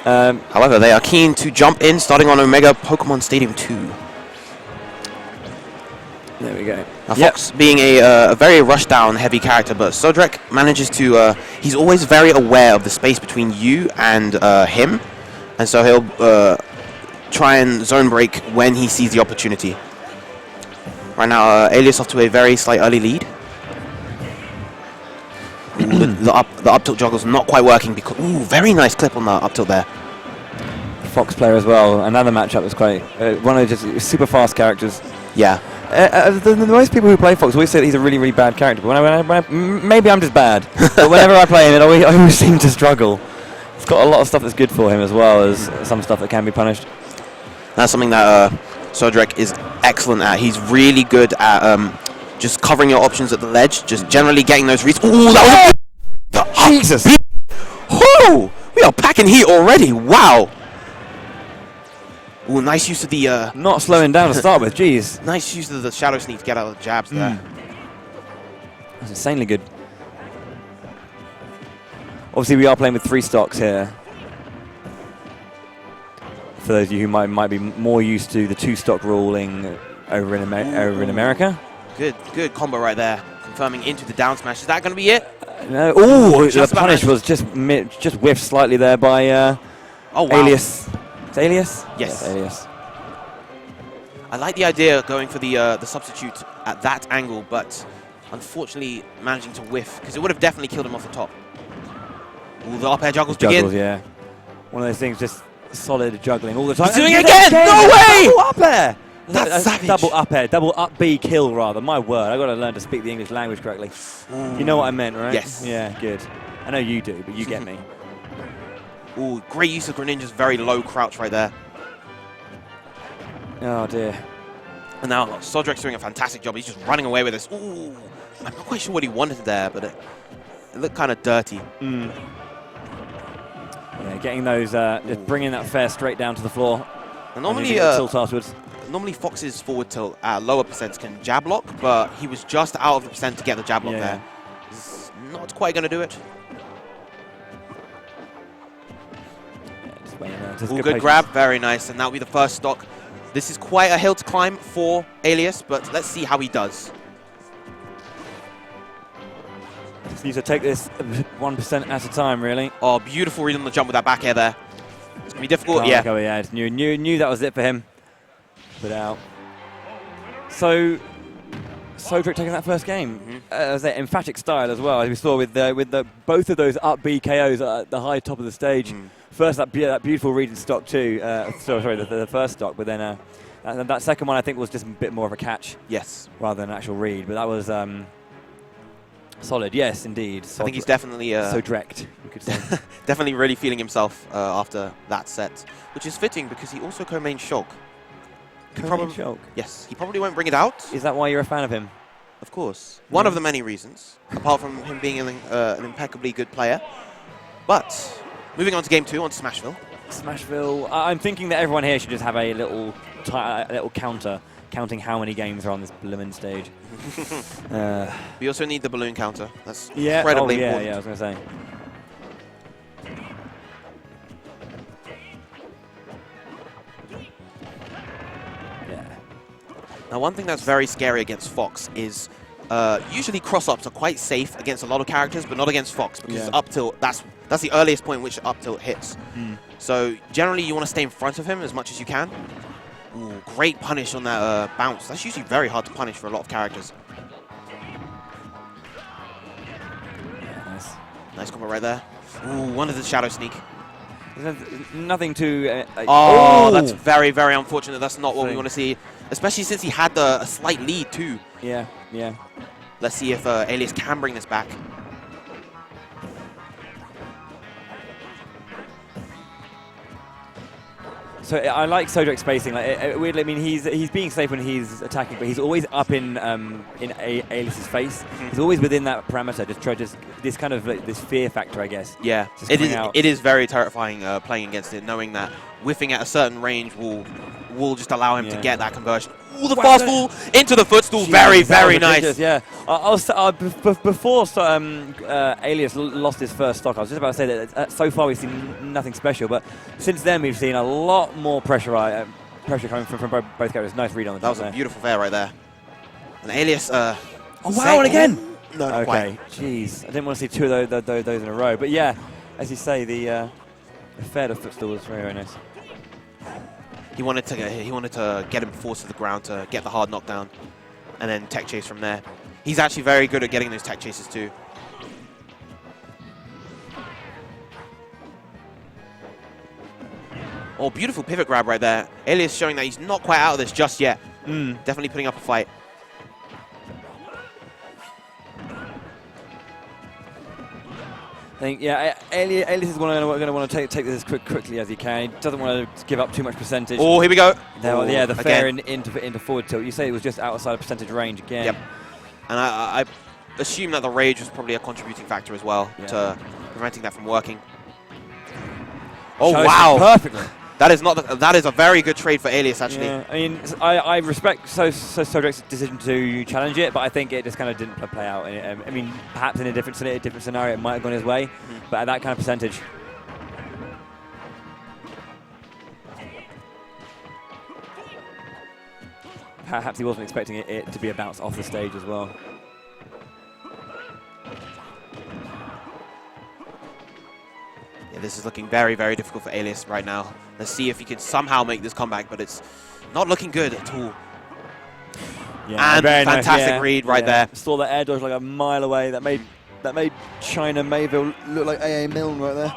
However, they are keen to jump in, starting on Omega Pokemon Stadium 2. There we go. Now, Fox being a very rushdown heavy character, but Sodrek manages to, he's always very aware of the space between you and him, and so he'll try and zone break when he sees the opportunity. Right now, Alias off to a very slight early lead. Ooh, the up tilt juggle's not quite working because, ooh, very nice clip on the up tilt there. Fox player as well. Another matchup was quite, one of the just super fast characters. Yeah. The most people who play Fox always say that he's a really, really bad character, but when I maybe I'm just bad, but whenever I play him, I always seem to struggle. It's got a lot of stuff that's good for him as well as some stuff that can be punished. That's something that Sodrek is excellent at. He's really good at just covering your options at the ledge, just generally getting those reads. Ooh, that was Jesus! Whoo! We are packing heat already. Wow! Ooh, nice use of the... Not slowing down to start with, jeez. Nice use of the Shadow Sneak to get out of the jabs there. That's insanely good. Obviously, we are playing with 3 stocks here. For those of you who might be more used to the 2-stock ruling over in America. Good combo right there. Confirming into the down smash. Is that going to be it? No. Oh, the punish was just whiffed slightly there by oh, wow. Alias. Is it Alias? Yes. Alias. I like the idea of going for the substitute at that angle, but unfortunately managing to whiff, because it would have definitely killed him off the top. Ooh, the up air juggles begin. Yeah. One of those things, just solid juggling all the time. He's doing it again! No way! Double up air! That's savage. Double up air, double up B kill rather. My word, I've got to learn to speak the English language correctly. You know what I meant, right? Yes. Yeah, good. I know you do, but you get me. Ooh, great use of Greninja's very low crouch right there. Oh dear. And now Sodrek's doing a fantastic job. He's just running away with this. Ooh, I'm not quite sure what he wanted there, but it looked kind of dirty. Yeah, getting those, just bringing that fair straight down to the floor. And normally, tilt afterwards. Normally Fox's forward tilt at lower percents can jab lock, but he was just out of the percent to get the jab lock there. He's not quite going to do it. Ooh, good grab, very nice, and that'll be the first stock. This is quite a hill to climb for Alias, but let's see how he does. Just need to take this 1% at a time, really. Oh, beautiful read on the jump with that back air there. It's going to be difficult, yeah. I just knew that was it for him. Put out. So, Sodrek taking that first game. As an emphatic style as well, as we saw with both of those up B KOs at the high top of the stage. First, that beautiful read in stock 2. Sorry, the first stock, but then that second one I think was just a bit more of a catch. Yes. Rather than an actual read, but that was solid. Yes, indeed. I think he's definitely Sodrek, you could say. Definitely really feeling himself after that set, which is fitting because he also co-mained Shulk. Shulk? Yes, he probably won't bring it out. Is that why you're a fan of him? Of course. One of the many reasons, apart from him being an impeccably good player. But moving on to game 2, on to Smashville. Smashville. I'm thinking that everyone here should just have a little counter, counting how many games are on this balloon stage. We also need the balloon counter. That's incredibly important. Yeah, I was going to say. Now, one thing that's very scary against Fox is usually cross-ups are quite safe against a lot of characters, but not against Fox, because up tilt, that's the earliest point in which up tilt hits. So generally, you want to stay in front of him as much as you can. Ooh, great punish on that bounce. That's usually very hard to punish for a lot of characters. Yeah, nice. Nice combo right there. Ooh, one of the Shadow Sneak. Nothing to... oh, that's very, very unfortunate. That's not what we want to see. Especially since he had a slight lead too. Yeah. Let's see if Alias can bring this back. So I like Sodrek spacing. Weirdly, I mean, he's being safe when he's attacking, but he's always up in Alias's face. He's always within that parameter. This kind of this fear factor, I guess. Yeah, it is very terrifying playing against it, knowing that whiffing at a certain range will will just allow him to get that conversion. Ooh, the Wow, fast fall into the footstool. Jeez, Very, that very was ridiculous, nice. Yeah. Before Alias lost his first stock, I was just about to say that so far we've seen nothing special, but since then we've seen a lot more pressure coming from both characters. Nice read on the That was a beautiful fair right there. And Alias... oh, wow, and again! No, not okay, quite. jeez. I didn't want to see two of those in a row. But yeah, as you say, the fair to footstool was very, very nice. He wanted to get him forced to the ground to get the hard knockdown, and then tech chase from there. He's actually very good at getting those tech chases too. Oh, beautiful pivot grab right there. Alias showing that he's not quite out of this just yet. Definitely putting up a fight. I think, yeah, Alias is going to want to take this as quickly as he can. He doesn't want to give up too much percentage. Oh, here we go. Yeah, the fair into forward tilt. You say it was just outside of percentage range again. Yep. And I assume that the rage was probably a contributing factor as well to preventing that from working. Oh, wow. Perfectly. That is a very good trade for Alias, actually. Yeah, I mean, I respect Sodrek's decision to challenge it, but I think it just kind of didn't play out. I mean, perhaps in a different scenario, it might have gone his way, but at that kind of percentage. Perhaps he wasn't expecting it to be a bounce off the stage as well. Yeah, this is looking very, very difficult for Alias right now. Let's see if he can somehow make this comeback, but it's not looking good at all. Yeah, and fantastic read right there. Saw that air dodge like a mile away. That made China Mayville look like A.A. Milne right there.